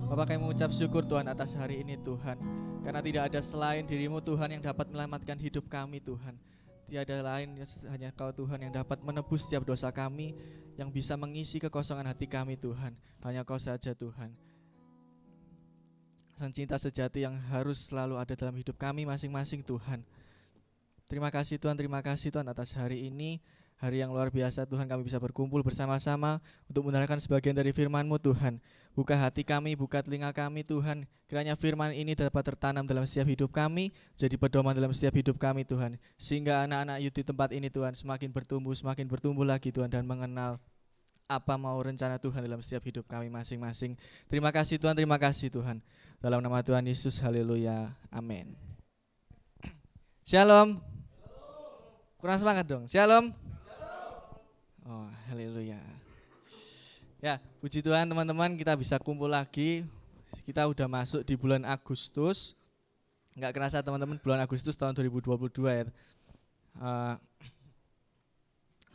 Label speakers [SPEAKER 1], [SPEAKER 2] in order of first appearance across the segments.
[SPEAKER 1] Bapak, kami mengucap syukur Tuhan atas hari ini Tuhan, karena tidak ada selain dirimu Tuhan yang dapat menyelamatkan hidup kami Tuhan. Tiada lain, hanya Kau Tuhan yang dapat menebus setiap dosa kami, yang bisa mengisi kekosongan hati kami Tuhan. Hanya Kau saja Tuhan, sang cinta sejati yang harus selalu ada dalam hidup kami masing-masing Tuhan. Terima kasih Tuhan atas hari ini, hari yang luar biasa Tuhan, kami bisa berkumpul bersama-sama untuk mendengarkan sebagian dari firman-Mu Tuhan. Buka hati kami, buka telinga kami Tuhan, kiranya firman ini dapat tertanam dalam setiap hidup kami, jadi pedoman dalam setiap hidup kami Tuhan, sehingga anak-anak youth di tempat ini Tuhan semakin bertumbuh lagi Tuhan, dan mengenal apa mau rencana Tuhan dalam setiap hidup kami masing-masing. Terima kasih Tuhan. Dalam nama Tuhan Yesus, haleluya, amin. Shalom. Kurang semangat dong, shalom. Oh, haleluya. Ya, puji Tuhan teman-teman, kita bisa kumpul lagi. Kita udah masuk di bulan Agustus. Enggak kerasa teman-teman, bulan Agustus tahun 2022 ya.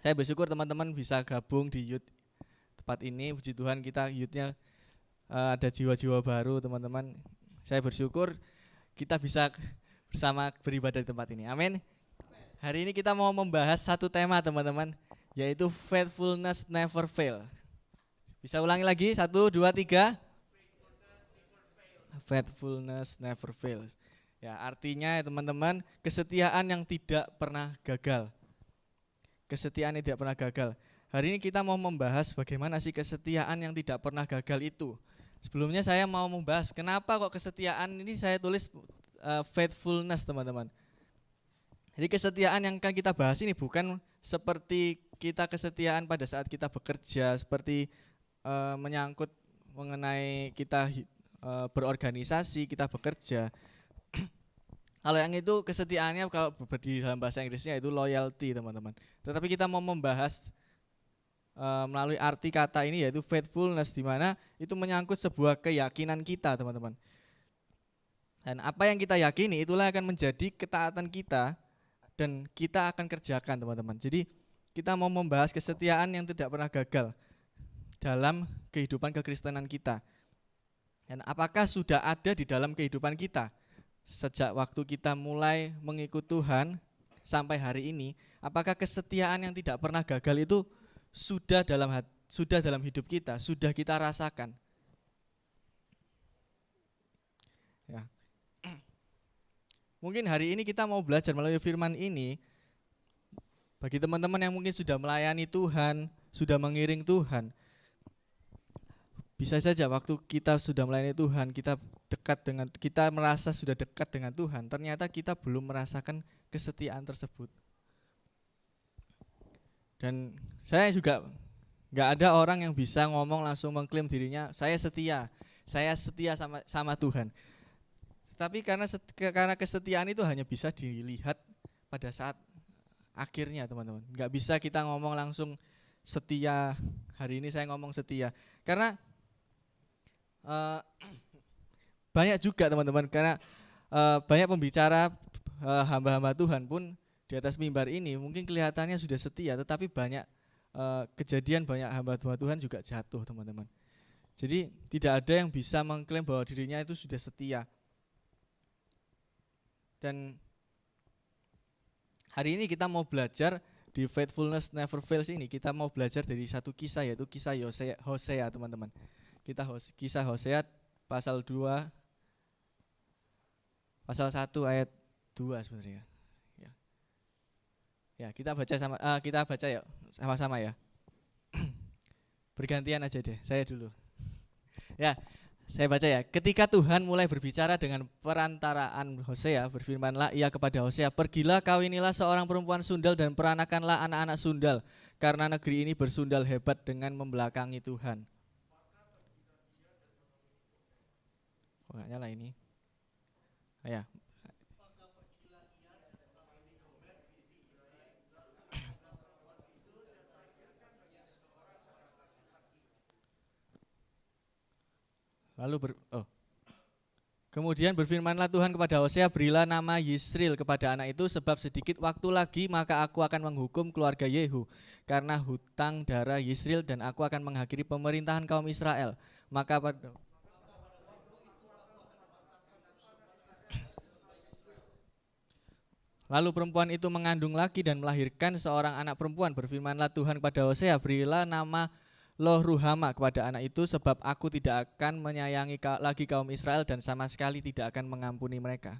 [SPEAKER 1] Saya bersyukur teman-teman bisa gabung di youth tempat ini. Puji Tuhan, kita youthnya ada jiwa-jiwa baru teman-teman. Saya bersyukur kita bisa bersama beribadah di tempat ini. Amin. Hari ini kita mau membahas satu tema teman-teman, yaitu faithfulness never fail. Bisa ulangi lagi, 1, 2, 3. Faithfulness never fails. Ya, artinya teman-teman, kesetiaan yang tidak pernah gagal. Kesetiaan yang tidak pernah gagal. Hari ini kita mau membahas bagaimana sih kesetiaan yang tidak pernah gagal itu. Sebelumnya saya mau membahas kenapa kok kesetiaan ini saya tulis faithfulness teman-teman. Jadi kesetiaan yang akan kita bahas ini bukan seperti kita kesetiaan pada saat kita bekerja, seperti menyangkut mengenai kita berorganisasi, kita bekerja. Kalau yang itu kesetiaannya kalau di dalam bahasa Inggrisnya itu loyalty teman-teman. Tetapi kita mau membahas melalui arti kata ini yaitu faithfulness, di mana itu menyangkut sebuah keyakinan kita teman-teman. Dan apa yang kita yakini itulah akan menjadi ketaatan kita dan kita akan kerjakan teman-teman. Jadi kita mau membahas kesetiaan yang tidak pernah gagal dalam kehidupan kekristenan kita. Dan apakah sudah ada di dalam kehidupan kita sejak waktu kita mulai mengikut Tuhan sampai hari ini? Apakah kesetiaan yang tidak pernah gagal itu sudah dalam hidup kita, sudah kita rasakan? Ya. Mungkin hari ini kita mau belajar melalui firman ini. Bagi teman-teman yang mungkin sudah melayani Tuhan, sudah mengiring Tuhan, bisa saja waktu kita sudah melayani Tuhan, kita merasa sudah dekat dengan Tuhan, ternyata kita belum merasakan kesetiaan tersebut. Dan saya juga nggak ada orang yang bisa ngomong langsung mengklaim dirinya saya setia sama Tuhan. Tapi karena kesetiaan itu hanya bisa dilihat pada saat akhirnya teman-teman. Nggak bisa kita ngomong langsung setia. Hari ini saya ngomong setia karena banyak juga teman-teman, karena banyak pembicara hamba-hamba Tuhan pun di atas mimbar ini mungkin kelihatannya sudah setia, tetapi banyak kejadian banyak hamba-hamba Tuhan juga jatuh teman-teman. Jadi tidak ada yang bisa mengklaim bahwa dirinya itu sudah setia. Dan hari ini kita mau belajar di Faithfulness Never Fails ini, kita mau belajar dari satu kisah, yaitu kisah Hosea teman-teman. Kisah Hosea pasal 2 pasal 1 ayat 2 sebenarnya. Ya, kita baca ya sama-sama ya. Bergantian aja deh, saya dulu. Ya, saya baca ya. Ketika Tuhan mulai berbicara dengan perantaraan Hosea, berfirmanlah ia kepada Hosea, "Pergilah kawinilah seorang perempuan sundal dan peranakanlah anak-anak sundal, karena negeri ini bersundal hebat dengan membelakangi Tuhan." Nggak nyala ini. Ya. Kemudian berfirmanlah Tuhan kepada Hosea, "Berilah nama Yisril kepada anak itu, sebab sedikit waktu lagi maka aku akan menghukum keluarga Yehu karena hutang darah Yisril, dan aku akan mengakhiri pemerintahan kaum Israel. Maka pada Lalu perempuan itu mengandung lagi dan melahirkan seorang anak perempuan. Berfirmanlah Tuhan kepada Hosea, berilah nama Lo-ruhama kepada anak itu, sebab aku tidak akan menyayangi lagi kaum Israel dan sama sekali tidak akan mengampuni mereka.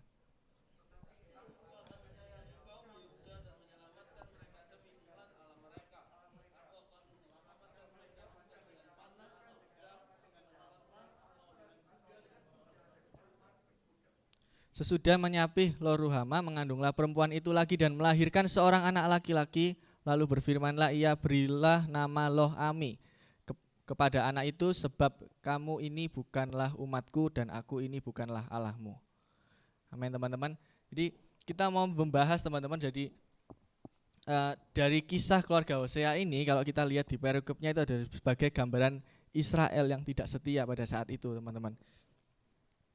[SPEAKER 1] Sesudah menyapih Lo-ruhama, mengandunglah perempuan itu lagi dan melahirkan seorang anak laki-laki. Lalu berfirmanlah ia, berilah nama Lo-ami kepada anak itu, sebab kamu ini bukanlah umatku dan aku ini bukanlah Allahmu. Amin teman-teman. Jadi kita mau membahas teman-teman, jadi dari kisah keluarga Hosea ini, kalau kita lihat di perikopnya itu ada sebagai gambaran Israel yang tidak setia pada saat itu teman-teman.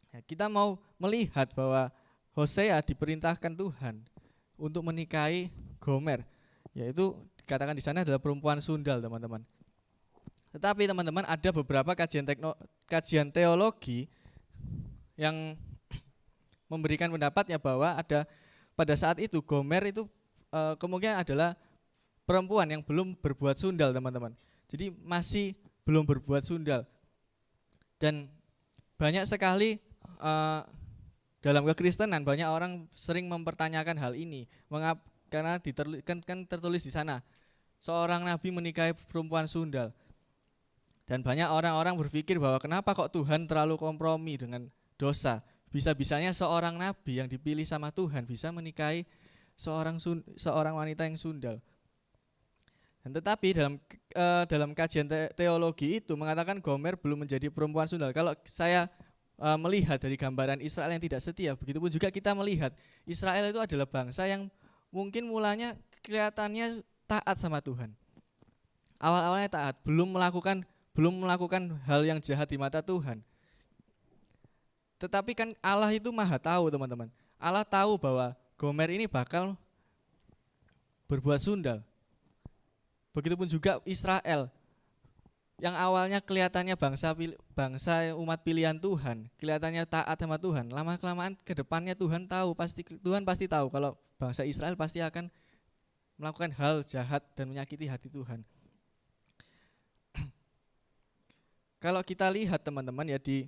[SPEAKER 1] Ya, kita mau melihat bahwa Hosea diperintahkan Tuhan untuk menikahi Gomer, yaitu dikatakan di sana adalah perempuan sundal teman-teman. Tetapi teman-teman, ada beberapa kajian teologi yang memberikan pendapatnya bahwa ada pada saat itu Gomer itu kemungkinan adalah perempuan yang belum berbuat sundal teman-teman. Jadi masih belum berbuat sundal. Dan banyak sekali dalam kekristenan banyak orang sering mempertanyakan hal ini. Karena kan tertulis di sana seorang nabi menikahi perempuan sundal. Dan banyak orang-orang berpikir bahwa kenapa kok Tuhan terlalu kompromi dengan dosa. Bisa-bisanya seorang nabi yang dipilih sama Tuhan bisa menikahi seorang wanita yang sundal. Dan tetapi dalam kajian teologi itu mengatakan Gomer belum menjadi perempuan sundal. Kalau saya melihat dari gambaran Israel yang tidak setia, begitupun juga kita melihat Israel itu adalah bangsa yang mungkin mulanya kelihatannya taat sama Tuhan. Awal-awalnya taat, belum melakukan hal yang jahat di mata Tuhan. Tetapi kan Allah itu maha tahu teman-teman. Allah tahu bahwa Gomer ini bakal berbuat sundal. Begitupun juga Israel yang awalnya kelihatannya bangsa umat pilihan Tuhan, kelihatannya taat sama Tuhan, lama-kelamaan ke depannya Tuhan pasti tahu kalau bangsa Israel pasti akan melakukan hal jahat dan menyakiti hati Tuhan. Kalau kita lihat teman-teman ya di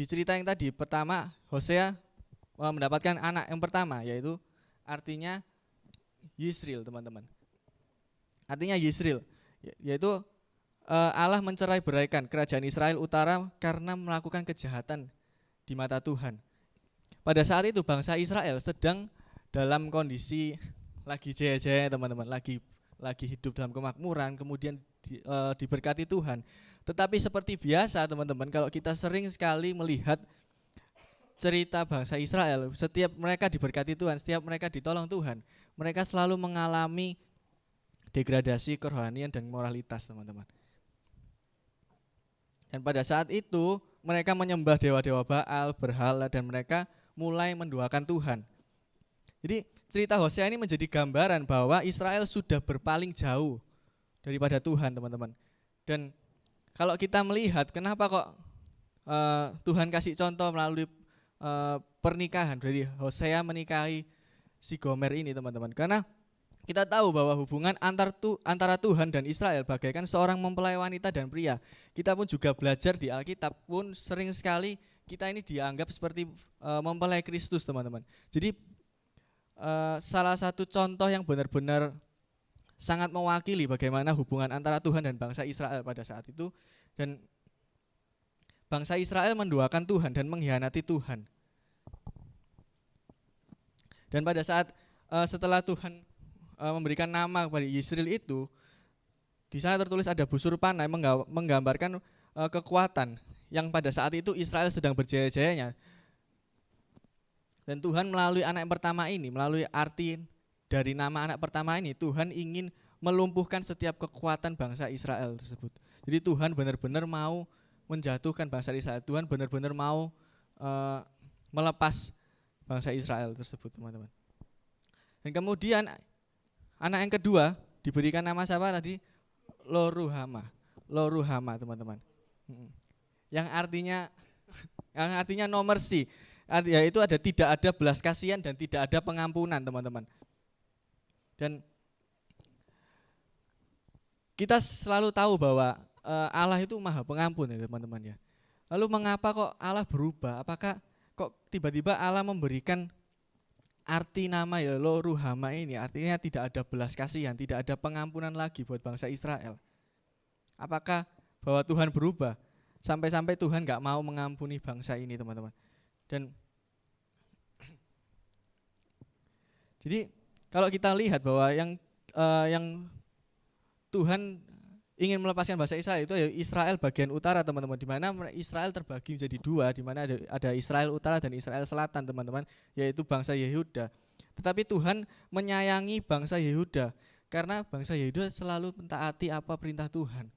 [SPEAKER 1] cerita yang tadi, pertama Hosea mendapatkan anak yang pertama, yaitu artinya Yisril teman-teman. Artinya Yisril, yaitu Allah mencerai beraikan kerajaan Israel utara karena melakukan kejahatan di mata Tuhan. Pada saat itu bangsa Israel sedang dalam kondisi lagi jaya-jaya teman-teman, lagi hidup dalam kemakmuran, kemudian diberkati Tuhan. Tetapi seperti biasa teman-teman, kalau kita sering sekali melihat cerita bangsa Israel, setiap mereka diberkati Tuhan, setiap mereka ditolong Tuhan, mereka selalu mengalami degradasi kerohanian dan moralitas teman-teman. Dan pada saat itu mereka menyembah dewa-dewa Baal, berhala, dan mereka mulai menduakan Tuhan. Jadi cerita Hosea ini menjadi gambaran bahwa Israel sudah berpaling jauh daripada Tuhan teman-teman. Dan kalau kita melihat kenapa kok Tuhan kasih contoh melalui pernikahan dari Hosea menikahi si Gomer ini teman-teman. Karena kita tahu bahwa hubungan antara Tuhan dan Israel bagaikan seorang mempelai wanita dan pria. Kita pun juga belajar di Alkitab pun sering sekali kita ini dianggap seperti mempelai Kristus teman-teman. Jadi salah satu contoh yang benar-benar sangat mewakili bagaimana hubungan antara Tuhan dan bangsa Israel pada saat itu. Dan bangsa Israel menduakan Tuhan dan mengkhianati Tuhan. Dan pada saat setelah Tuhan memberikan nama kepada Yisril itu, di sana tertulis ada busur panah yang menggambarkan kekuatan yang pada saat itu Israel sedang berjaya-jayanya. Dan Tuhan melalui anak yang pertama ini, melalui arti dari nama anak pertama ini, Tuhan ingin melumpuhkan setiap kekuatan bangsa Israel tersebut. Jadi Tuhan benar-benar mau menjatuhkan bangsa Israel. Tuhan benar-benar mau melepas bangsa Israel tersebut teman-teman. Dan kemudian anak yang kedua diberikan nama siapa tadi? Lo-ruhama. Lo-ruhama teman-teman. Yang artinya no mercy. Yaitu tidak ada belas kasihan dan tidak ada pengampunan, teman-teman. Dan kita selalu tahu bahwa Allah itu Maha Pengampun ya teman-teman ya. Lalu mengapa kok Allah berubah? Apakah kok tiba-tiba Allah memberikan arti nama ya Ruhama ini, artinya tidak ada belas kasihan, tidak ada pengampunan lagi buat bangsa Israel? Apakah bahwa Tuhan berubah sampai-sampai Tuhan gak mau mengampuni bangsa ini, teman-teman? Dan jadi kalau kita lihat bahwa yang Tuhan ingin melepaskan bangsa Israel itu ya Israel bagian utara, teman-teman, di mana Israel terbagi menjadi dua, di mana ada Israel utara dan Israel selatan, teman-teman, yaitu bangsa Yehuda. Tetapi Tuhan menyayangi bangsa Yehuda karena bangsa Yehuda selalu mentaati apa perintah Tuhan.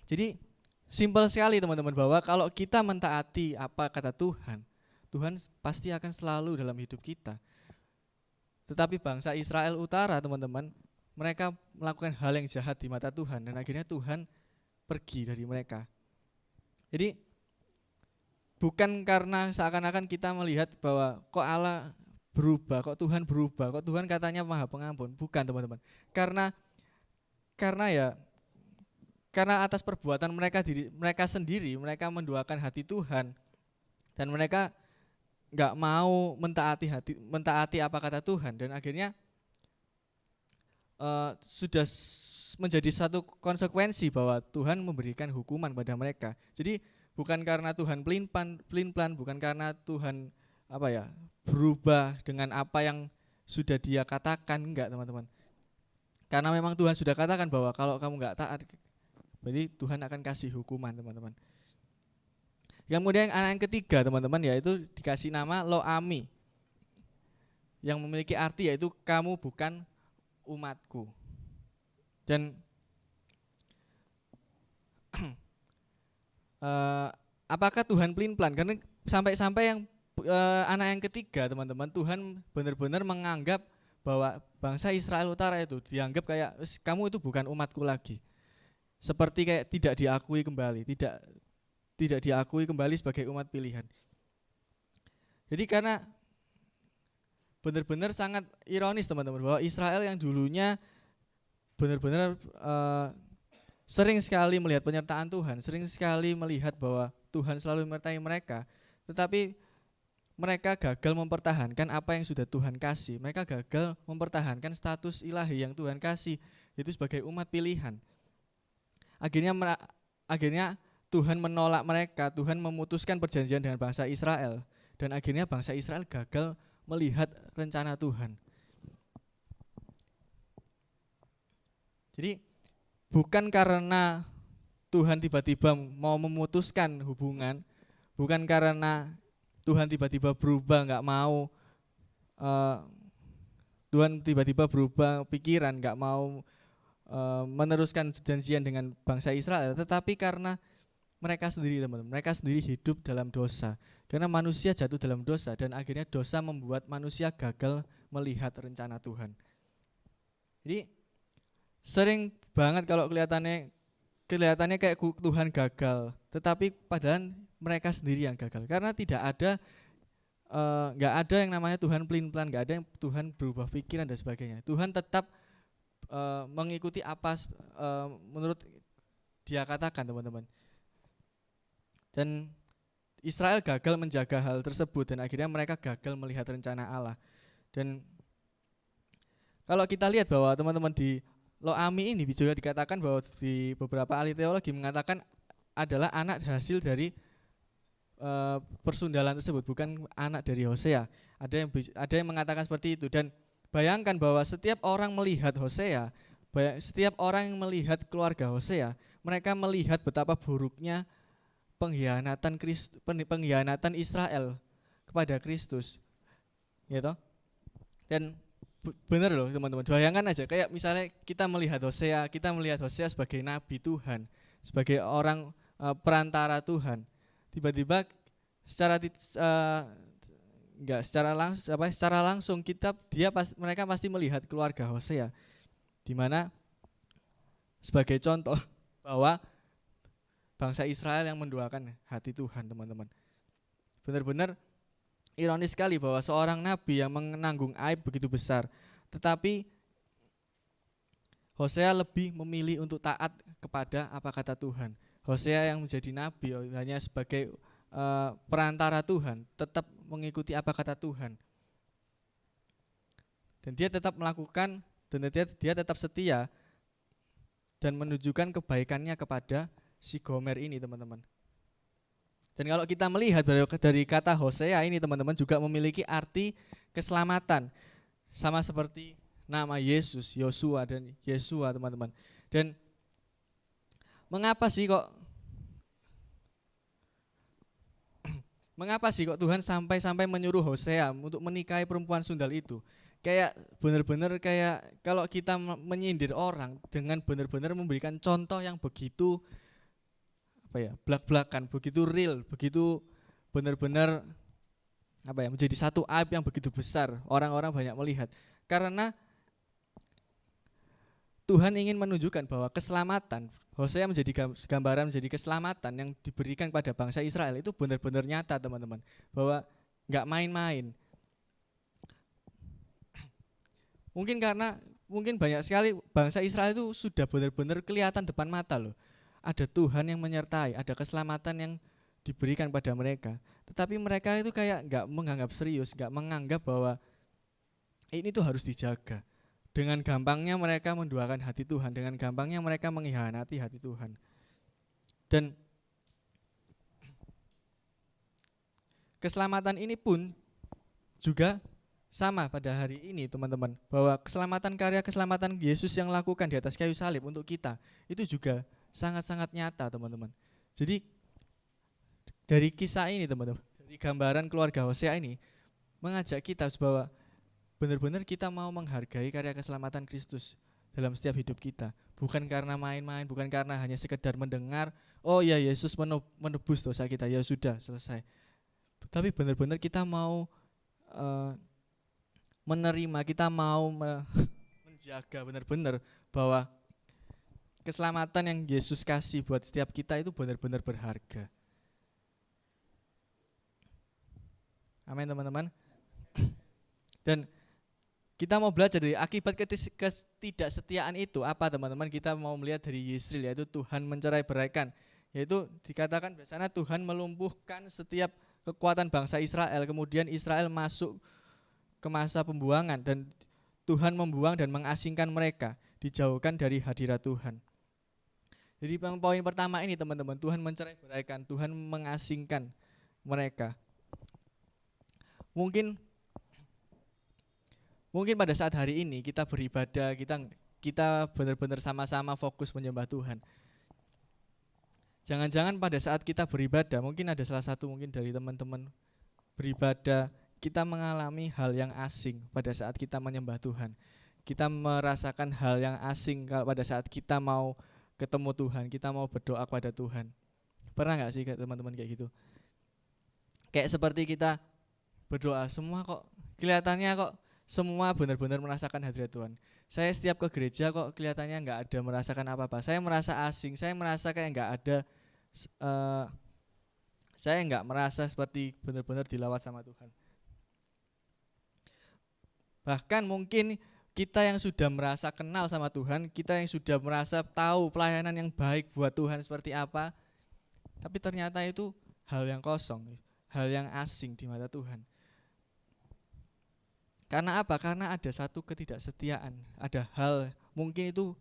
[SPEAKER 1] Jadi simpel sekali, teman-teman, bahwa kalau kita mentaati apa kata Tuhan, Tuhan pasti akan selalu dalam hidup kita. Tetapi bangsa Israel utara, teman-teman, mereka melakukan hal yang jahat di mata Tuhan dan akhirnya Tuhan pergi dari mereka. Jadi bukan karena seakan-akan kita melihat bahwa kok Allah berubah, kok Tuhan berubah, kok Tuhan katanya Maha Pengampun. Bukan, teman-teman. Karena atas perbuatan mereka sendiri, mereka menduakan hati Tuhan dan mereka enggak mau mentaati apa kata Tuhan, dan akhirnya sudah menjadi satu konsekuensi bahwa Tuhan memberikan hukuman pada mereka. Jadi bukan karena Tuhan pelin-pelan, bukan karena Tuhan berubah dengan apa yang sudah Dia katakan, enggak, teman-teman. Karena memang Tuhan sudah katakan bahwa kalau kamu enggak taat, berarti Tuhan akan kasih hukuman, teman-teman. Kemudian anak yang ketiga, teman-teman, yaitu dikasih nama Lo-Ami, yang memiliki arti yaitu kamu bukan umatku. Dan apakah Tuhan pelin-pelan? Karena sampai yang anak yang ketiga, teman-teman, Tuhan benar-benar menganggap bahwa bangsa Israel utara itu dianggap kayak kamu itu bukan umatku lagi. Seperti kayak tidak diakui kembali, tidak diakui kembali sebagai umat pilihan. Jadi karena benar-benar sangat ironis, teman-teman, bahwa Israel yang dulunya benar-benar sering sekali melihat penyertaan Tuhan, sering sekali melihat bahwa Tuhan selalu menyertai mereka, tetapi mereka gagal mempertahankan apa yang sudah Tuhan kasih. Mereka gagal mempertahankan status ilahi yang Tuhan kasih, yaitu sebagai umat pilihan. Akhirnya Tuhan menolak mereka, Tuhan memutuskan perjanjian dengan bangsa Israel, dan akhirnya bangsa Israel gagal melihat rencana Tuhan. Jadi bukan karena Tuhan tiba-tiba mau memutuskan hubungan, bukan karena Tuhan tiba-tiba berubah nggak mau, Tuhan tiba-tiba berubah pikiran nggak mau meneruskan perjanjian dengan bangsa Israel, tetapi karena mereka sendiri, teman-teman, mereka sendiri hidup dalam dosa. Karena manusia jatuh dalam dosa dan akhirnya dosa membuat manusia gagal melihat rencana Tuhan. Jadi sering banget kalau kelihatannya kayak Tuhan gagal, tetapi padahal mereka sendiri yang gagal. Karena nggak ada yang namanya Tuhan pelin-pelan, nggak ada yang Tuhan berubah pikiran dan sebagainya. Tuhan tetap mengikuti apa menurut Dia katakan, teman-teman. Dan Israel gagal menjaga hal tersebut dan akhirnya mereka gagal melihat rencana Allah. Dan kalau kita lihat bahwa, teman-teman, di Lo-Ami ini juga dikatakan bahwa di beberapa ahli teologi mengatakan adalah anak hasil dari persundalan tersebut, bukan anak dari Hosea. Ada yang mengatakan seperti itu. Dan bayangkan bahwa setiap orang melihat Hosea, setiap orang yang melihat keluarga Hosea, mereka melihat betapa buruknya pengkhianatan Israel kepada Kristus, gitu. Dan benar loh, teman-teman, bayangkan aja kayak misalnya kita melihat Hosea sebagai nabi Tuhan, sebagai orang perantara Tuhan. Tiba-tiba secara langsung mereka pasti melihat keluarga Hosea, di mana sebagai contoh bahwa bangsa Israel yang menduakan hati Tuhan, teman-teman. Benar-benar ironis sekali bahwa seorang nabi yang menanggung aib begitu besar, tetapi Hosea lebih memilih untuk taat kepada apa kata Tuhan. Hosea yang menjadi nabi hanya sebagai perantara Tuhan, tetap mengikuti apa kata Tuhan. Dan dia tetap melakukan, dan dia tetap setia dan menunjukkan kebaikannya kepada si Gomer ini, teman-teman. Dan kalau kita melihat dari kata Hosea ini, teman-teman, juga memiliki arti keselamatan. Sama seperti nama Yesus, Yosua dan Yesua, teman-teman. Dan mengapa sih kok Tuhan sampai menyuruh Hosea untuk menikahi perempuan sundal itu? Kayak benar-benar kayak kalau kita menyindir orang dengan benar-benar memberikan contoh yang begitu belak-belakan, begitu real, begitu benar-benar menjadi satu aib yang begitu besar, orang-orang banyak melihat. Karena Tuhan ingin menunjukkan bahwa keselamatan, Hosea menjadi gambaran, menjadi keselamatan yang diberikan pada bangsa Israel itu benar-benar nyata, teman-teman, bahwa enggak main-main. Mungkin banyak sekali bangsa Israel itu sudah benar-benar kelihatan depan mata loh. Ada Tuhan yang menyertai, ada keselamatan yang diberikan pada mereka. Tetapi mereka itu kayak gak menganggap serius, gak menganggap bahwa ini tuh harus dijaga. Dengan gampangnya mereka menduakan hati Tuhan, dengan gampangnya mereka mengkhianati hati Tuhan. Dan keselamatan ini pun juga sama pada hari ini, teman-teman, bahwa keselamatan Yesus yang lakukan di atas kayu salib untuk kita, itu juga sangat-sangat nyata, teman-teman. Jadi dari kisah ini, teman-teman, dari gambaran keluarga Hosea ini mengajak kita bahwa benar-benar kita mau menghargai karya keselamatan Kristus dalam setiap hidup kita. Bukan karena main-main, bukan karena hanya sekedar mendengar, oh ya Yesus menebus dosa kita, ya sudah selesai. Tapi benar-benar kita mau menerima, kita mau menjaga benar-benar bahwa keselamatan yang Yesus kasih buat setiap kita itu benar-benar berharga. Amin, teman-teman. Dan kita mau belajar dari akibat ketidaksetiaan itu apa, teman-teman? Kita mau melihat dari Yisrael, yaitu Tuhan mencerai-beraikan. Yaitu dikatakan biasanya Tuhan melumpuhkan setiap kekuatan bangsa Israel. Kemudian Israel masuk ke masa pembuangan dan Tuhan membuang dan mengasingkan mereka, dijauhkan dari hadirat Tuhan. Jadi poin pertama ini, teman-teman, Tuhan mencerai-beraikan, Tuhan mengasingkan mereka. Mungkin pada saat hari ini kita beribadah, kita benar-benar sama-sama fokus menyembah Tuhan. Jangan-jangan pada saat kita beribadah, mungkin ada salah satu mungkin dari teman-teman beribadah, kita mengalami hal yang asing pada saat kita menyembah Tuhan. Kita merasakan hal yang asing pada saat kita mau ketemu Tuhan, kita mau berdoa kepada Tuhan. Pernah gak sih teman-teman kayak gitu? Kayak seperti kita berdoa, kelihatannya semua benar-benar merasakan hadirat Tuhan. Saya setiap ke gereja kok kelihatannya gak ada merasakan apa-apa. Saya merasa asing, saya merasa kayak gak ada, saya gak merasa seperti benar-benar dilawat sama Tuhan. Bahkan mungkin kita yang sudah merasa kenal sama Tuhan, kita yang sudah merasa tahu pelayanan yang baik buat Tuhan seperti apa, tapi ternyata itu hal yang kosong, hal yang asing di mata Tuhan. Karena apa? Karena ada satu ketidaksetiaan, ada hal mungkin itu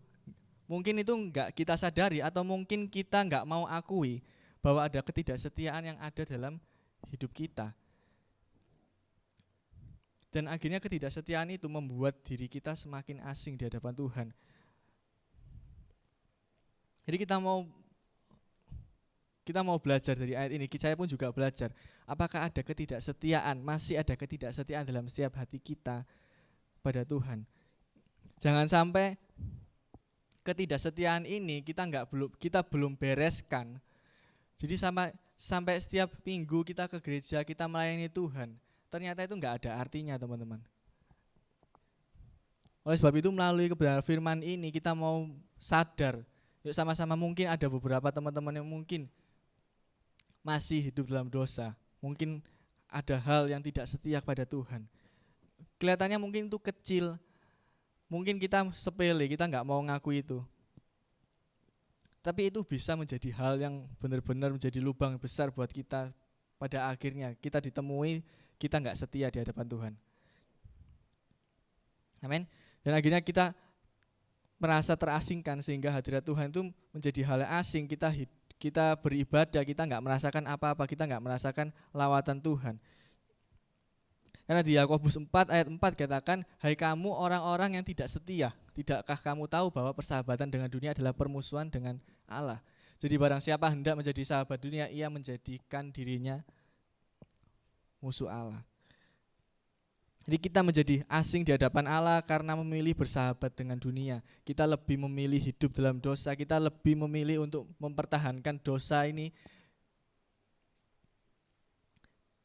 [SPEAKER 1] enggak kita sadari atau mungkin kita enggak mau akui bahwa ada ketidaksetiaan yang ada dalam hidup kita. Dan akhirnya ketidaksetiaan itu membuat diri kita semakin asing di hadapan Tuhan. Jadi kita mau belajar dari ayat ini. Saya pun juga belajar. Apakah ada ketidaksetiaan? Masih ada ketidaksetiaan dalam setiap hati kita pada Tuhan. Jangan sampai ketidaksetiaan ini kita belum bereskan. Jadi sampai setiap minggu kita ke gereja, kita melayani Tuhan, ternyata itu enggak ada artinya, teman-teman. Oleh sebab itu melalui kebenaran firman ini kita mau sadar, yuk sama-sama, mungkin ada beberapa teman-teman yang mungkin masih hidup dalam dosa. Mungkin ada hal yang tidak setia kepada Tuhan. Kelihatannya mungkin itu kecil, mungkin kita sepele, kita nggak mau ngaku itu. Tapi itu bisa menjadi hal yang benar-benar menjadi lubang besar buat kita. Pada akhirnya kita ditemui, kita nggak setia di hadapan Tuhan. Amin. Dan akhirnya kita merasa terasingkan sehingga hadirat Tuhan itu menjadi hal yang asing. Kita beribadah, kita nggak merasakan apa-apa, kita nggak merasakan lawatan Tuhan. Karena di Yakobus 4 ayat 4 katakan, hai kamu orang-orang yang tidak setia, tidakkah kamu tahu bahwa persahabatan dengan dunia adalah permusuhan dengan Allah. Jadi barang siapa hendak menjadi sahabat dunia, ia menjadikan dirinya musuh Allah. Jadi kita menjadi asing di hadapan Allah karena memilih bersahabat dengan dunia. Kita lebih memilih hidup dalam dosa, kita lebih memilih untuk mempertahankan dosa ini.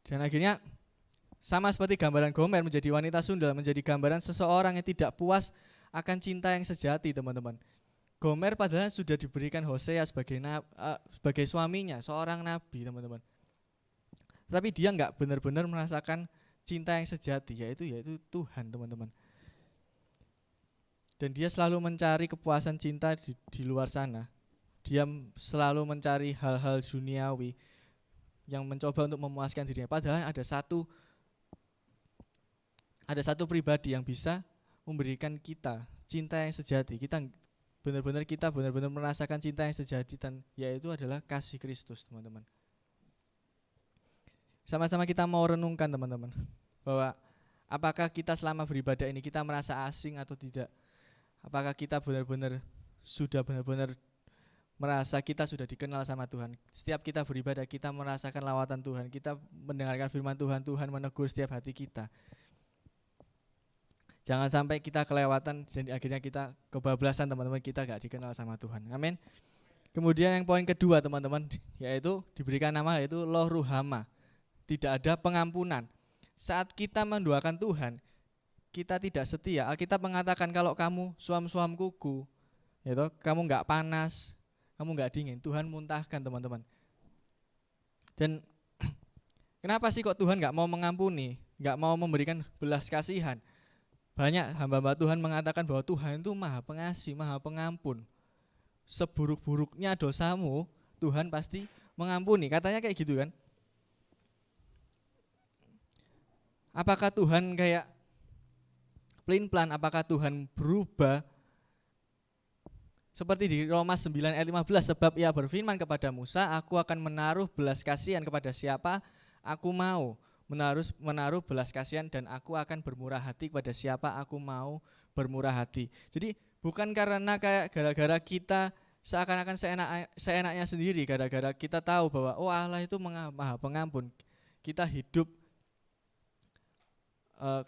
[SPEAKER 1] Dan akhirnya sama seperti gambaran Gomer menjadi wanita sundal, menjadi gambaran seseorang yang tidak puas akan cinta yang sejati, teman-teman. Gomer padahal sudah diberikan Hosea sebagai suaminya, seorang nabi, teman-teman. Tapi dia enggak benar-benar merasakan cinta yang sejati, yaitu Tuhan, teman-teman. Dan dia selalu mencari kepuasan cinta di luar sana. Dia selalu mencari hal-hal duniawi yang mencoba untuk memuaskan dirinya. Padahal ada satu pribadi yang bisa memberikan kita cinta yang sejati. Kita benar-benar merasakan cinta yang sejati, dan yaitu adalah kasih Kristus, teman-teman. Sama-sama kita mau renungkan, teman-teman, bahwa apakah kita selama beribadah ini kita merasa asing atau tidak? Apakah kita benar-benar merasa kita sudah dikenal sama Tuhan? Setiap kita beribadah, kita merasakan lawatan Tuhan, kita mendengarkan firman Tuhan, Tuhan menegur setiap hati kita. Jangan sampai kita kelewatan dan akhirnya kita kebablasan, teman-teman, kita gak dikenal sama Tuhan. Amin. Kemudian yang poin kedua, teman-teman, yaitu diberikan nama yaitu Loh Ruhama. Tidak ada pengampunan. Saat kita menduakan Tuhan, kita tidak setia. Alkitab mengatakan kalau kamu suam-suam kuku, kamu gak panas, kamu gak dingin, Tuhan muntahkan, teman-teman. Dan kenapa sih kok Tuhan gak mau mengampuni, gak mau memberikan belas kasihan? Banyak hamba-hamba Tuhan mengatakan bahwa Tuhan itu maha pengasih, maha pengampun. Seburuk-buruknya dosamu, Tuhan pasti mengampuni. Katanya kayak gitu kan. Apakah Tuhan kayak pelin-pelan? Apakah Tuhan berubah? Seperti di Roma 9 ayat 15, sebab ia berfirman kepada Musa, aku akan menaruh belas kasihan kepada siapa aku mau menaruh belas kasihan, dan aku akan bermurah hati kepada siapa aku mau bermurah hati. Jadi bukan karena kayak gara-gara kita seakan-akan seenaknya sendiri, gara-gara kita tahu bahwa Allah itu maha pengampun. Kita hidup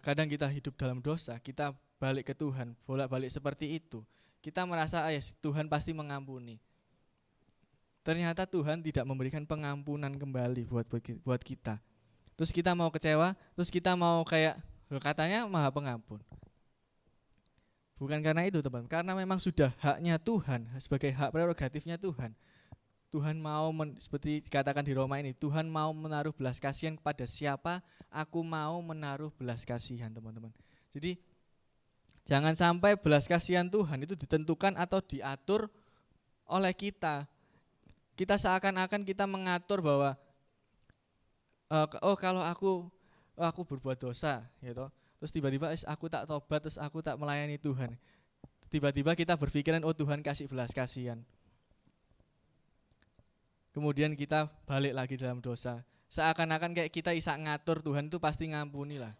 [SPEAKER 1] kadang kita hidup dalam dosa, kita balik ke Tuhan, bolak-balik seperti itu. Kita merasa Tuhan pasti mengampuni. Ternyata Tuhan tidak memberikan pengampunan kembali buat kita. Terus kita mau kecewa, terus kita mau kayak katanya maha pengampun. Bukan karena itu, teman, karena memang sudah haknya Tuhan, sebagai hak prerogatifnya Tuhan. Tuhan mau seperti dikatakan di Roma ini, Tuhan mau menaruh belas kasihan kepada siapa aku mau menaruh belas kasihan, teman-teman. Jadi jangan sampai belas kasihan Tuhan itu ditentukan atau diatur oleh kita. Kita seakan-akan kita mengatur bahwa kalau aku berbuat dosa, terus tiba-tiba aku tak tobat, terus aku tak melayani Tuhan. Tiba-tiba kita berpikiran Tuhan kasih belas kasihan. Kemudian kita balik lagi dalam dosa. Seakan-akan kayak kita bisa ngatur Tuhan itu pasti ngampuni lah.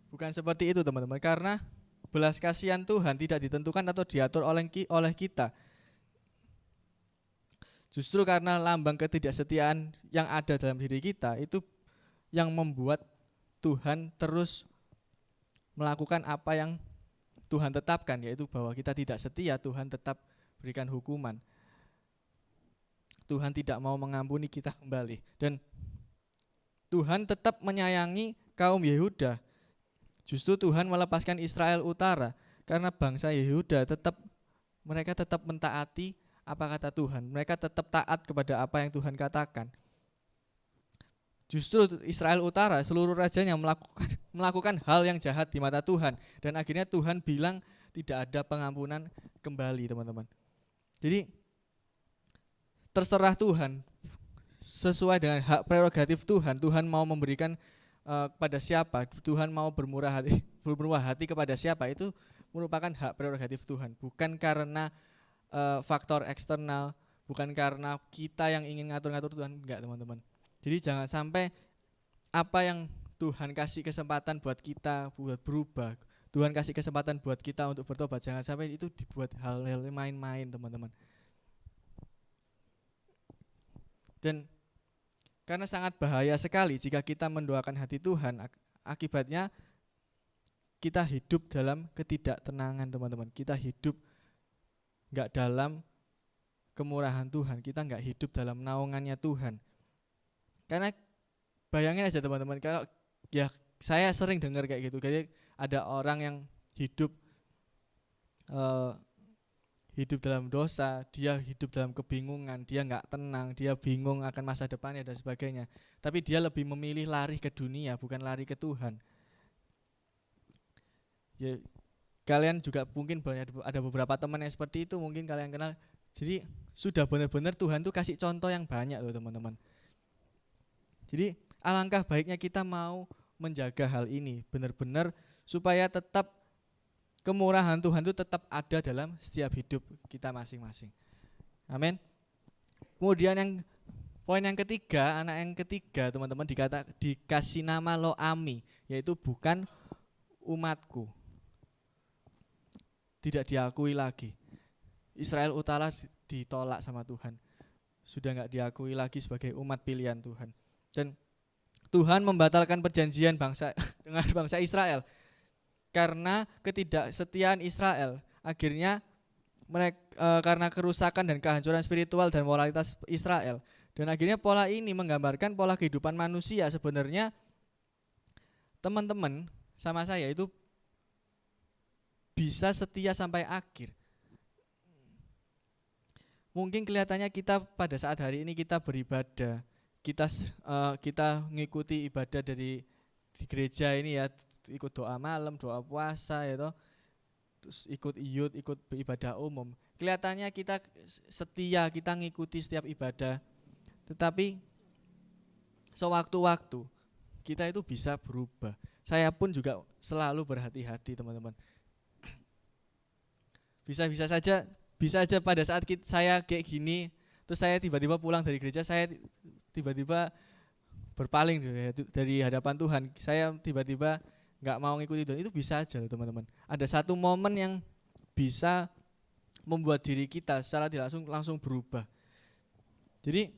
[SPEAKER 1] Bukan seperti itu, teman-teman, karena belas kasihan Tuhan tidak ditentukan atau diatur oleh kita. Justru karena lambang ketidaksetiaan yang ada dalam diri kita itu yang membuat Tuhan terus melakukan apa yang Tuhan tetapkan, yaitu bahwa kita tidak setia, Tuhan tetap berikan hukuman. Tuhan tidak mau mengampuni kita kembali. Dan Tuhan tetap menyayangi kaum Yehuda. Justru Tuhan melepaskan Israel Utara karena bangsa Yehuda mereka tetap mentaati apa kata Tuhan. Mereka tetap taat kepada apa yang Tuhan katakan. Justru Israel Utara, seluruh rajanya melakukan hal yang jahat di mata Tuhan. Dan akhirnya Tuhan bilang tidak ada pengampunan kembali, teman-teman. Jadi terserah Tuhan, sesuai dengan hak prerogatif Tuhan. Tuhan mau memberikan kepada siapa, Tuhan mau bermurah hati kepada siapa, itu merupakan hak prerogatif Tuhan. Bukan karena faktor eksternal, bukan karena kita yang ingin ngatur-ngatur Tuhan, enggak, teman-teman. Jadi jangan sampai apa yang Tuhan kasih kesempatan buat kita buat berubah, Tuhan kasih kesempatan buat kita untuk bertobat, jangan sampai itu dibuat hal-hal main-main, teman-teman. Dan karena sangat bahaya sekali jika kita mendoakan hati Tuhan, akibatnya kita hidup dalam ketidaktenangan, teman-teman. Kita hidup enggak dalam kemurahan Tuhan, kita enggak hidup dalam naungannya Tuhan. Karena bayangin aja, teman-teman, kalau ya saya sering dengar kayak gitu, jadi ada orang yang hidup dalam dosa, dia hidup dalam kebingungan, dia nggak tenang, dia bingung akan masa depannya dan sebagainya. Tapi dia lebih memilih lari ke dunia, bukan lari ke Tuhan. Ya, kalian juga mungkin ada beberapa teman yang seperti itu, mungkin kalian kenal. Jadi sudah benar-benar Tuhan tuh kasih contoh yang banyak loh, teman-teman. Jadi alangkah baiknya kita mau menjaga hal ini benar-benar supaya tetap kemurahan Tuhan itu tetap ada dalam setiap hidup kita masing-masing. Amin. Kemudian poin yang ketiga, anak yang ketiga, teman-teman, dikasih nama Lo-ami, yaitu bukan umatku. Tidak diakui lagi. Israel Utara ditolak sama Tuhan. Sudah enggak diakui lagi sebagai umat pilihan Tuhan. Dan Tuhan membatalkan perjanjian dengan bangsa Israel karena ketidaksetiaan Israel. Akhirnya karena kerusakan dan kehancuran spiritual dan moralitas Israel. Dan akhirnya pola ini menggambarkan pola kehidupan manusia. Sebenarnya teman-teman sama saya itu bisa setia sampai akhir. Mungkin kelihatannya kita pada saat hari ini kita beribadah, kita ngikuti ibadah di gereja ini ya, ikut doa malam, doa puasa ya toh, terus ikut iyut, ikut ibadah umum. Kelihatannya kita setia, kita ngikuti setiap ibadah. Tetapi sewaktu-waktu kita itu bisa berubah. Saya pun juga selalu berhati-hati, teman-teman. Bisa saja pada saat saya kayak gini, terus saya tiba-tiba pulang dari gereja, saya tiba-tiba berpaling dari hadapan Tuhan, saya tiba-tiba nggak mau ngikuti Tuhan. Itu bisa aja, teman-teman. Ada satu momen yang bisa membuat diri kita secara tidak langsung berubah. Jadi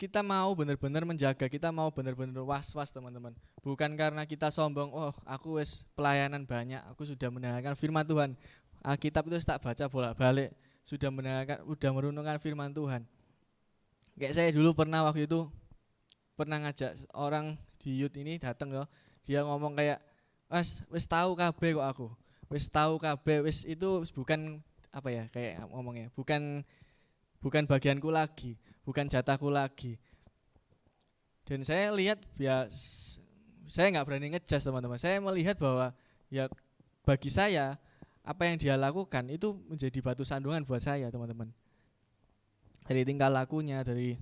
[SPEAKER 1] kita mau benar-benar menjaga, kita mau benar-benar was-was, teman-teman. Bukan karena kita sombong, oh aku wis pelayanan banyak, aku sudah mendengarkan firman Tuhan, Alkitab itu tak baca bolak-balik, sudah merenungkan firman Tuhan. Kayak saya dulu waktu itu pernah ngajak orang di youth ini datang loh, dia ngomong kayak, wis tahu kabeh kok aku, wis tahu kabeh, wis itu bukan apa ya, kayak ngomongnya, bukan bagianku lagi, bukan jatahku lagi. Dan saya lihat ya, saya nggak berani ngejudge, teman-teman. Saya melihat bahwa ya bagi saya apa yang dia lakukan itu menjadi batu sandungan buat saya, teman-teman. Dari tingkah lakunya, dari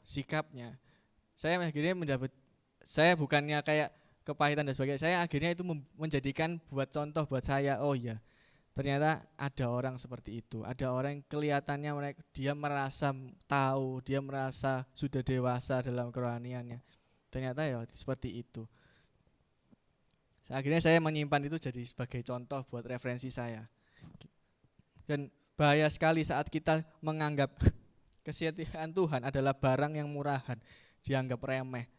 [SPEAKER 1] sikapnya, saya akhirnya saya bukannya kayak kepahitan dan sebagainya, saya akhirnya itu menjadikan buat contoh buat saya. Oh iya, ternyata ada orang seperti itu, ada orang yang kelihatannya dia merasa tahu, dia merasa sudah dewasa dalam kerohaniannya, ternyata ya seperti itu. Akhirnya saya menyimpan itu jadi sebagai contoh buat referensi saya. Dan bahaya sekali saat kita menganggap kesetiaan Tuhan adalah barang yang murahan, dianggap remeh.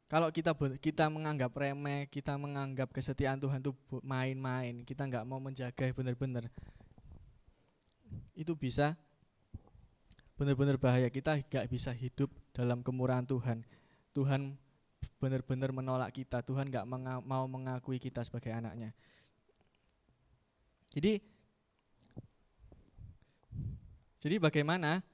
[SPEAKER 1] Kalau kita menganggap remeh, kita menganggap kesetiaan Tuhan itu main-main, kita nggak mau menjaga benar-benar, itu bisa benar-benar bahaya. Kita nggak bisa hidup dalam kemurahan Tuhan. Tuhan benar-benar menolak kita. Tuhan nggak mau mengakui kita sebagai anaknya. Jadi bagaimana?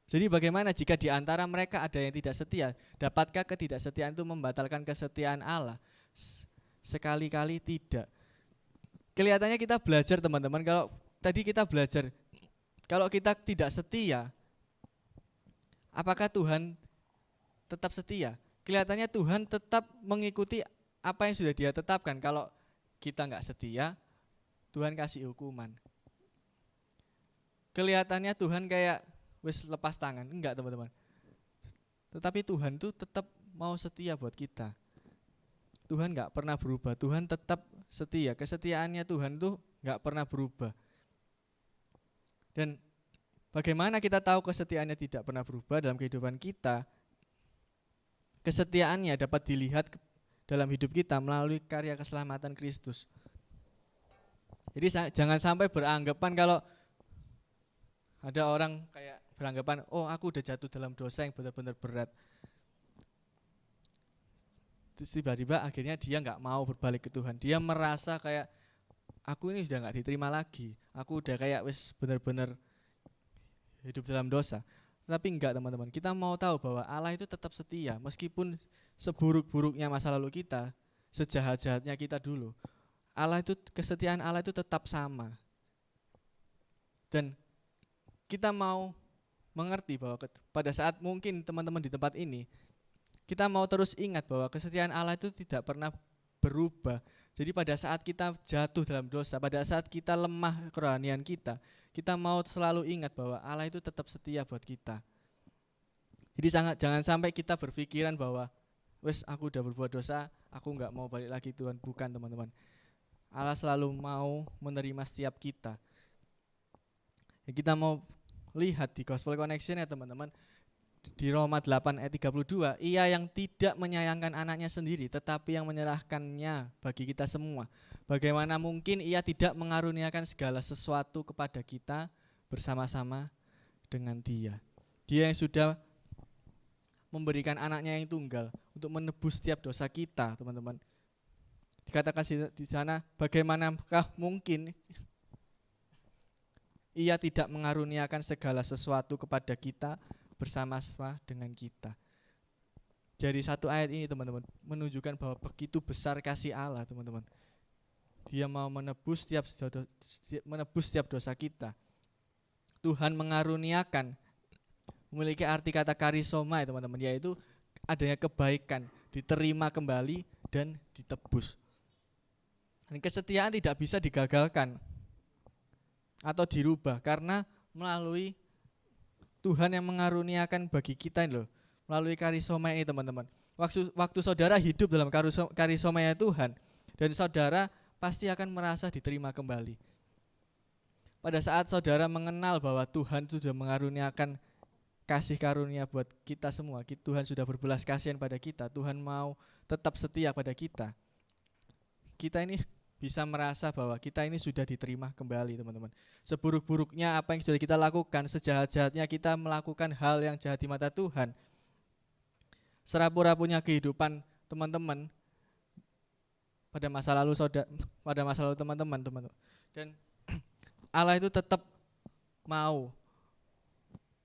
[SPEAKER 1] Jadi bagaimana jika di antara mereka ada yang tidak setia? Dapatkah ketidaksetiaan itu membatalkan kesetiaan Allah? Sekali-kali tidak. Kelihatannya kita belajar teman-teman, kalau tadi kita belajar, kalau kita tidak setia, apakah Tuhan tetap setia? Kelihatannya Tuhan tetap mengikuti apa yang sudah Dia tetapkan. Kalau kita nggak setia, Tuhan kasih hukuman. Kelihatannya Tuhan kayak wis lepas tangan, enggak teman-teman. Tetapi Tuhan tuh tetap mau setia buat kita. Tuhan enggak pernah berubah, Tuhan tetap setia. Kesetiaannya Tuhan tuh enggak pernah berubah. Dan bagaimana kita tahu kesetiaannya tidak pernah berubah dalam kehidupan kita? Kesetiaannya dapat dilihat dalam hidup kita melalui karya keselamatan Kristus. Jadi jangan sampai beranggapan kalau ada orang kayak beranggapan, oh aku udah jatuh dalam dosa yang benar-benar berat. Terus tiba-tiba akhirnya dia nggak mau berbalik ke Tuhan. Dia merasa kayak aku ini sudah nggak diterima lagi. Aku udah kayak wis benar-benar hidup dalam dosa. Tapi enggak teman-teman. Kita mau tahu bahwa Allah itu tetap setia meskipun seburuk-buruknya masa lalu kita, sejahat-jahatnya kita dulu. Kesetiaan Allah itu tetap sama. Dan kita mau mengerti bahwa pada saat mungkin teman-teman di tempat ini, kita mau terus ingat bahwa kesetiaan Allah itu tidak pernah berubah. Jadi pada saat kita jatuh dalam dosa, pada saat kita lemah kerohanian kita mau selalu ingat bahwa Allah itu tetap setia buat kita. Jadi jangan sampai kita berpikiran bahwa wes aku udah berbuat dosa, aku enggak mau balik lagi Tuhan. Bukan teman-teman. Allah selalu mau menerima setiap kita. Ya, kita mau lihat di Gospel Connection ya teman-teman, di Roma 8 ayat 32, Ia yang tidak menyayangkan anaknya sendiri tetapi yang menyerahkannya bagi kita semua. Bagaimana mungkin Ia tidak mengaruniakan segala sesuatu kepada kita bersama-sama dengan Dia. Dia yang sudah memberikan anaknya yang tunggal untuk menebus setiap dosa kita, teman-teman. Dikatakan di sana, bagaimanakah mungkin Ia tidak mengaruniakan segala sesuatu kepada kita bersama-sama dengan kita. Dari satu ayat ini teman-teman menunjukkan bahwa begitu besar kasih Allah teman-teman. Dia mau menebus setiap dosa kita. Tuhan mengaruniakan, memiliki arti kata karisoma ya teman-teman, yaitu adanya kebaikan, diterima kembali dan ditebus. Dan kesetiaan tidak bisa digagalkan atau dirubah karena melalui Tuhan yang mengaruniakan bagi kita ini loh, melalui karisoma ini teman-teman. Waktu saudara hidup dalam karisoma Tuhan, dan saudara pasti akan merasa diterima kembali. Pada saat saudara mengenal bahwa Tuhan sudah mengaruniakan kasih karunia buat kita semua, Tuhan sudah berbelas kasihan pada kita, Tuhan mau tetap setia pada kita. Kita ini bisa merasa bahwa kita ini sudah diterima kembali teman-teman. Seburuk-buruknya apa yang sudah kita lakukan, sejahat-jahatnya kita melakukan hal yang jahat di mata Tuhan, serapu-rapunya kehidupan teman-teman pada masa lalu teman-teman. Dan Allah itu tetap mau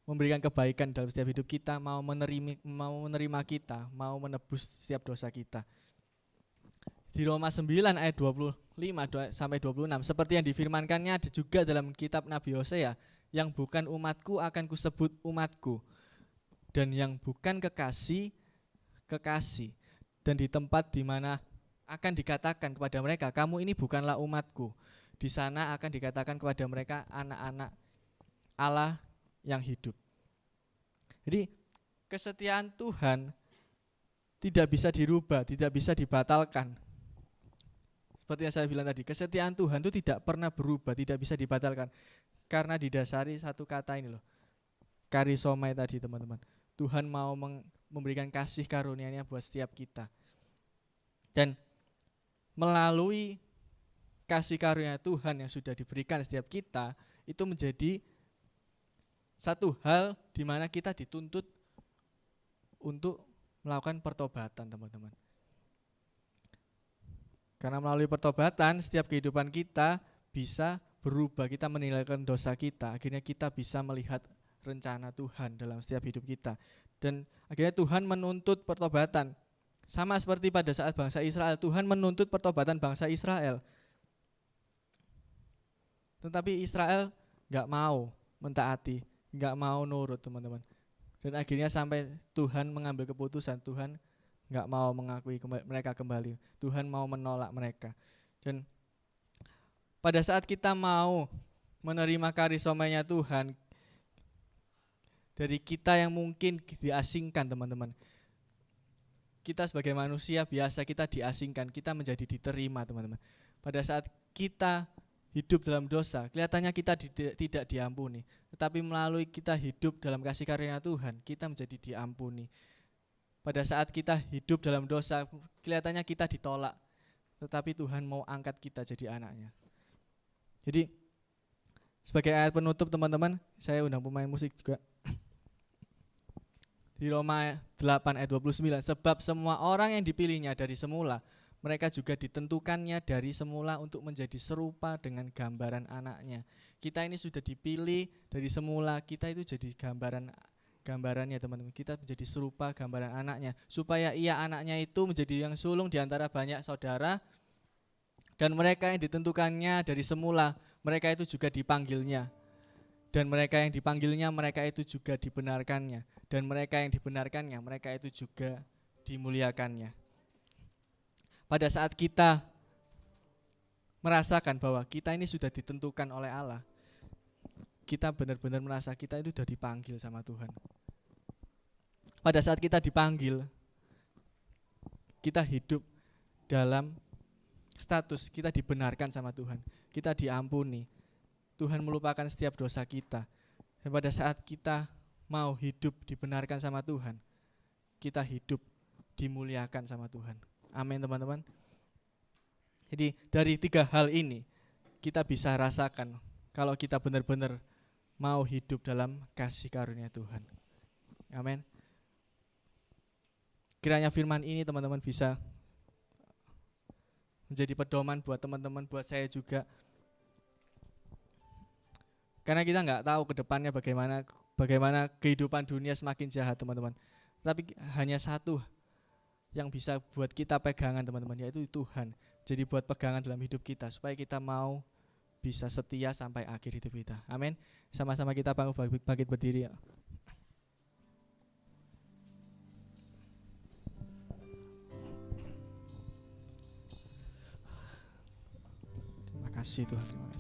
[SPEAKER 1] memberikan kebaikan dalam setiap hidup kita, mau menerima kita, mau menebus setiap dosa kita. Di Roma 9 ayat 25 sampai 26, seperti yang difirmankannya ada juga dalam kitab Nabi Hosea, yang bukan umatku akan kusebut umatku, dan yang bukan kekasih, kekasih. Dan di tempat di mana akan dikatakan kepada mereka, kamu ini bukanlah umatku, di sana akan dikatakan kepada mereka anak-anak Allah yang hidup. Jadi kesetiaan Tuhan tidak bisa dirubah, tidak bisa dibatalkan. Seperti yang saya bilang tadi, kesetiaan Tuhan itu tidak pernah berubah, tidak bisa dibatalkan. Karena didasari satu kata ini loh, karisomai tadi teman-teman. Tuhan mau memberikan kasih karunia-Nya buat setiap kita. Dan melalui kasih karunia Tuhan yang sudah diberikan setiap kita, itu menjadi satu hal di mana kita dituntut untuk melakukan pertobatan, teman-teman. Karena melalui pertobatan setiap kehidupan kita bisa berubah, kita meninggalkan dosa kita, akhirnya kita bisa melihat rencana Tuhan dalam setiap hidup kita. Dan akhirnya Tuhan menuntut pertobatan. Sama seperti pada saat bangsa Israel, Tuhan menuntut pertobatan bangsa Israel. Tetapi Israel gak mau mentaati, gak mau nurut, teman-teman. Dan akhirnya sampai Tuhan mengambil keputusan, Tuhan gak mau mengakui mereka kembali. Tuhan mau menolak mereka. Dan pada saat kita mau menerima karisma-Nya Tuhan, dari kita yang mungkin diasingkan, teman-teman. Kita sebagai manusia biasa kita diasingkan, kita menjadi diterima, teman-teman. Pada saat kita hidup dalam dosa, kelihatannya kita tidak diampuni. Tetapi melalui kita hidup dalam kasih karunia Tuhan, kita menjadi diampuni. Pada saat kita hidup dalam dosa, kelihatannya kita ditolak. Tetapi Tuhan mau angkat kita jadi anaknya. Jadi sebagai ayat penutup, teman-teman, saya undang pemain musik juga. Di Roma 8 ayat 29, sebab semua orang yang dipilihnya dari semula, mereka juga ditentukannya dari semula untuk menjadi serupa dengan gambaran anaknya. Kita ini sudah dipilih dari semula, kita itu jadi gambarannya, teman-teman. Kita menjadi serupa gambaran anaknya, supaya ia anaknya itu menjadi yang sulung di antara banyak saudara. Dan mereka yang ditentukannya dari semula, mereka itu juga dipanggilnya. Dan mereka yang dipanggilnya, mereka itu juga dibenarkannya. Dan mereka yang dibenarkannya, mereka itu juga dimuliakannya. Pada saat kita merasakan bahwa kita ini sudah ditentukan oleh Allah, kita benar-benar merasa kita itu sudah dipanggil sama Tuhan. Pada saat kita dipanggil, kita hidup dalam status kita dibenarkan sama Tuhan, kita diampuni, Tuhan melupakan setiap dosa kita. Dan pada saat kita mau hidup dibenarkan sama Tuhan, kita hidup dimuliakan sama Tuhan. Amin, teman-teman. Jadi dari 3 hal ini kita bisa rasakan kalau kita benar-benar mau hidup dalam kasih karunia Tuhan. Amin. Kiranya firman ini, teman-teman, bisa menjadi pedoman buat teman-teman, buat saya juga. Karena kita nggak tahu ke depannya bagaimana kehidupan dunia semakin jahat, teman-teman. Tapi hanya satu yang bisa buat kita pegangan, teman-teman, yaitu Tuhan. Jadi buat pegangan dalam hidup kita supaya kita mau bisa setia sampai akhir hidup kita. Amin. Sama-sama kita bangkit berdiri. Terima kasih Tuhan.